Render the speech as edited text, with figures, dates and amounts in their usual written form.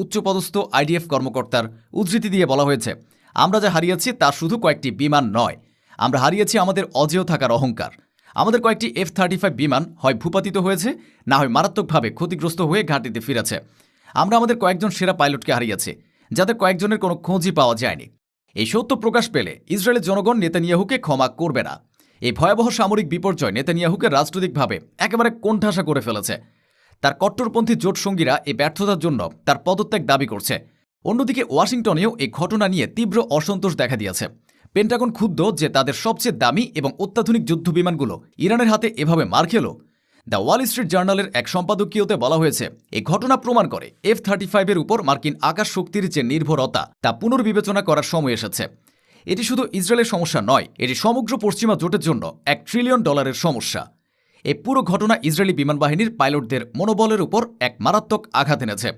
উচ্চপদস্থ আইডিএফ কর্মকর্তার উদ্ধৃতি দিয়ে বলা হয়েছে, আমরা যা হারিয়েছি তা শুধু কয়েকটি বিমান নয়, আমরা হারিয়েছি আমাদের অজেয় থাকার অহংকার। আমাদের কয়েকটি F-35 বিমান হয় ভূপাতিত হয়েছে, না হয় মারাত্মকভাবে ক্ষতিগ্রস্ত হয়ে ঘাঁটিতে ফিরেছে। আমরা আমাদের কয়েকজন সেরা পাইলটকে হারিয়েছি, যাদের কয়েকজনের কোনো খোঁজই পাওয়া যায়নি। এই সত্য প্রকাশ পেলে ইসরায়েলের জনগণ নেতানিয়াহুকে ক্ষমা করবে না। এই ভয়াবহ সামরিক বিপর্যয় নেতানিয়াহুকে রাজনৈতিকভাবে একেবারে কোণঠাসা করে ফেলেছে। তার কট্টরপন্থী জোটসঙ্গীরা এই ব্যর্থতার জন্য তার পদত্যাগ দাবি করছে। অন্যদিকে ওয়াশিংটনেও এই ঘটনা নিয়ে তীব্র অসন্তোষ দেখা দিয়েছে। পেন্টাগন ক্ষুব্ধ যে তাদের সবচেয়ে দামি এবং অত্যাধুনিক যুদ্ধবিমানগুলো ইরানের হাতে এভাবে মার খেল। দ্য ওয়াল স্ট্রিট জার্নালের এক সম্পাদকীয়তে বলা হয়েছে, এই ঘটনা প্রমাণ করে F-35 উপর মার্কিন আকাশ শক্তির যে নির্ভরতা তা পুনর্বিবেচনা করার সময় এসেছে। এটি শুধু ইসরায়েলের সমস্যা নয়, এটি সমগ্র পশ্চিমা জোটের জন্য $1 ট্রিলিয়ন সমস্যা। এই পুরো ঘটনা ইসরায়েলি বিমান বাহিনীর পাইলটদের মনোবলের উপর এক মারাত্মক আঘাত এনেছে।